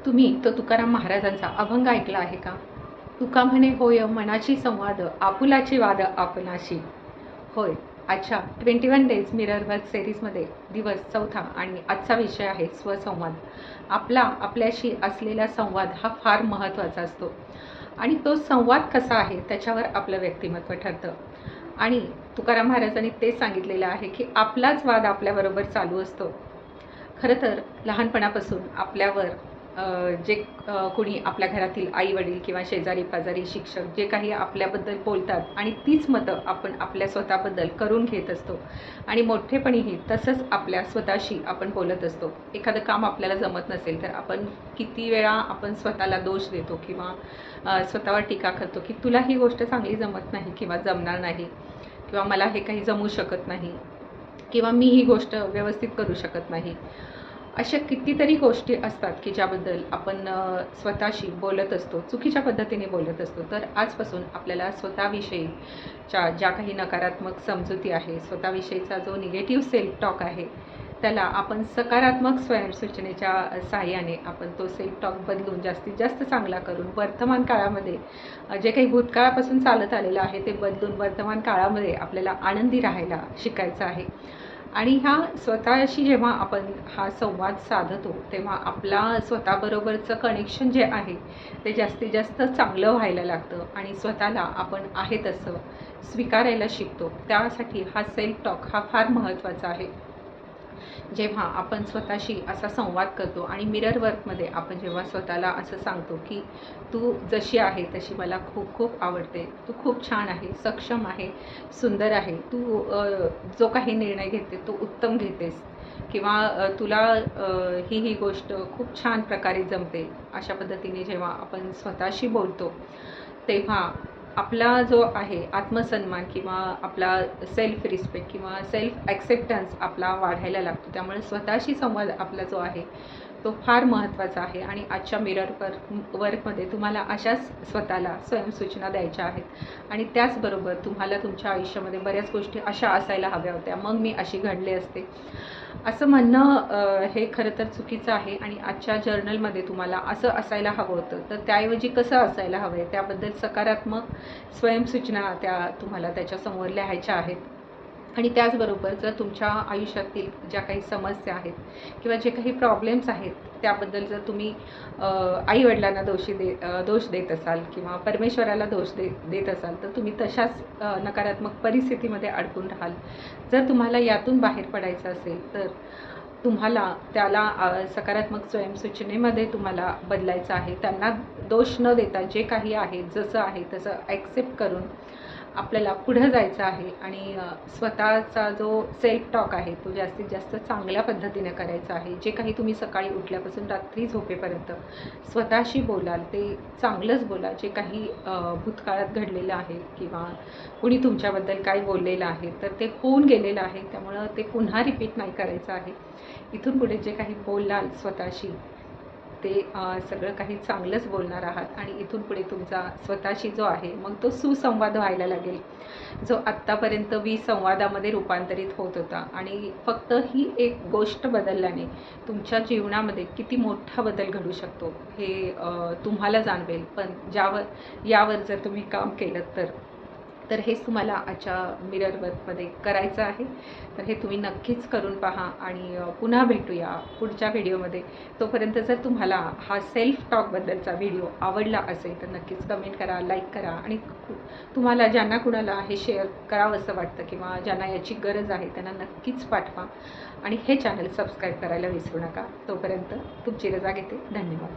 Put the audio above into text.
तुम्ही तो तुकाराम महाराजांचा अभंग ऐकला आहे का? तुका म्हणे होय मनाची संवाद आपुलाची वाद आपणाशी. होय, आजच्या 21 डेज मिरर वर्क सिरीजमध्ये दिवस 4था आणि आजचा विषय आहे स्वसंवाद. आपला आपल्याशी असलेला संवाद हा फार महत्त्वाचा असतो आणि तो संवाद कसा आहे त्याच्यावर आपलं व्यक्तिमत्व ठरतं. आणि तुकाराम महाराजांनी तेच सांगितलेलं आहे की आपलाच वाद आपल्याबरोबर चालू असतो. खरं तर लहानपणापासून आपल्यावर जे कोणी आपल्या घरातील आई-वडील किंवा शेजारी-पाजारी, शिक्षक जे काही आपल्याबद्दल बोलतात आणि तीच मतं आपण आपल्या स्वतःबद्दल करून घेत असतो आणि मोठेपणीही तसंच आपल्या स्वतःशी आपण बोलत असतो. एखादं काम आपल्याला जमत नसेल तर आपण किती वेळा आपण स्वतःला दोष देतो किंवा स्वतःवर टीका करतो की तुला ही गोष्ट चांगली जमत नाही किंवा जमणार नाही किंवा मला हे काही जमू शकत नाही किंवा मी ही गोष्ट व्यवस्थित करू शकत नाही. अशा कितीतरी गोष्टी असतात की ज्याबद्दल आपण स्वतःशी बोलत असतो, चुकीच्या पद्धतीने बोलत असतो. तर आजपासून आपल्याला स्वतःविषयीच्या ज्या काही नकारात्मक समजुती आहे, स्वतःविषयीचा जो निगेटिव्ह सेल्फ टॉक आहे, त्याला आपण सकारात्मक स्वयंसूचनेच्या सहाय्याने आपण तो सेल्फ टॉक बदलून जास्तीत जास्त चांगला करून वर्तमान काळामध्ये जे काही भूतकाळापासून चालत आलेलं आहे ते बदलून वर्तमान काळामध्ये आपल्याला आनंदी राहायला शिकायचं आहे. आणि ह्या स्वतःशी जेव्हा आपण हा संवाद साधतो तेव्हा आपला स्वतःबरोबरचं कनेक्शन जे आहे ते जास्तीत जास्त चांगलं व्हायला लागतं आणि स्वतःला आपण आहे तसं स्वीकारायला शिकतो. त्यासाठी हा सेल्फ टॉक हा फार महत्त्वाचा आहे. जेव्हा आपण स्वतःशी असा संवाद करतो आणि मिरर वर्कमध्ये आपण जेव्हा स्वतःला असं सांगतो की तू जशी आहे तशी मला खूप खूप आवडते, तू खूप छान आहे, सक्षम आहे, सुंदर आहे, तू जो काही निर्णय घेते तो उत्तम घेतेस किंवा तुला ही गोष्ट खूप छान प्रकारे जमते, अशा पद्धतीने जेव्हा आपण स्वतःशी बोलतो तेव्हा आपला जो आहे आत्मसन्मान किंवा आपला सेल्फ रिस्पेक्ट किंवा सेल्फ ॲक्सेप्टन्स आपला वाढायला लागतो. त्यामुळे स्वतःशी संवाद आपला जो आहे तो फार महत्त्वाचा आहे आणि आजच्या मिरर वर्कमध्ये तुम्हाला अशाच स्वतःला स्वयंसूचना द्यायच्या आहेत आणि त्याचबरोबर तुम्हाला तुमच्या आयुष्यामध्ये बऱ्याच गोष्टी अशा असायला हव्या होत्या, मग मी अशी घडले असते असं म्हणणं हे खरं तर चुकीचं आहे. आणि आजच्या जर्नलमध्ये तुम्हाला असं असायला हवं होतं तर त्याऐवजी कसं असायला हवं आहे त्याबद्दल सकारात्मक स्वयंसूचना तुम्हाला त्याच्यासमोर लिहायच्या आहेत. आणि त्याचबरोबर जर तुमच्या आयुष्यातील ज्या काही समस्या आहेत किंवा जे काही प्रॉब्लेम्स आहेत त्याबद्दल जर तुम्ही आईवडिलांना दोष देत असाल किंवा परमेश्वराला दोष देत असाल तर तुम्ही तशाच नकारात्मक परिस्थितीमध्ये अडकून राहाल. जर तुम्हाला यातून बाहेर पडायचं असेल तर तुम्हाला त्याला सकारात्मक स्वयंसूचनेमध्ये तुम्हाला बदलायचं आहे. त्यांना दोष न देता जे काही आहे जसं आहे तसं ॲक्सेप्ट करून आपल्याला पुढं जायचं आहे आणि स्वतःचा जो सेल्फ टॉक आहे तो जास्तीत जास्त चांगल्या पद्धतीने करायचा आहे. जे काही तुम्ही सकाळी उठल्यापासून रात्री झोपेपर्यंत स्वतःशी बोलाल ते चांगलंच बोला. जे काही भूतकाळात घडलेलं आहे किंवा कुणी तुमच्याबद्दल काय बोललेलं आहे तर ते होऊन गेलेलं आहे, त्यामुळं ते पुन्हा रिपीट नाही करायचं आहे. इथून पुढे जे काही बोलाल स्वतःशी ते सगळं काही चांगलंच बोलणार आहात आणि इथून पुढे तुमचा स्वतःशी जो आहे मग तो सुसंवाद व्हायला लागेल, जो आत्तापर्यंत विसंवादामध्ये रूपांतरित होत होता. आणि फक्त ही एक गोष्ट बदलल्याने तुमच्या जीवनामध्ये किती मोठा बदल घडू शकतो हे तुम्हाला जाणवेल. पण यावर जर तुम्ही काम केलं तर हेच तुम्हाला आजच्या मिरर वर्कमध्ये करायचं आहे. तर हे तुम्ही नक्कीच करून पहा आणि पुन्हा भेटूया पुढच्या व्हिडिओमध्ये. तोपर्यंत जर तुम्हाला हा सेल्फ टॉकबद्दलचा व्हिडिओ आवडला असेल तर नक्कीच कमेंट करा, लाईक करा आणि तुम्हाला ज्यांना कुणाला हे शेअर करावं असं वाटतं किंवा ज्यांना याची गरज आहे त्यांना नक्कीच पाठवा आणि हे चॅनल सबस्क्राईब करायला विसरू नका. तोपर्यंत तुमची रजा घेते. धन्यवाद.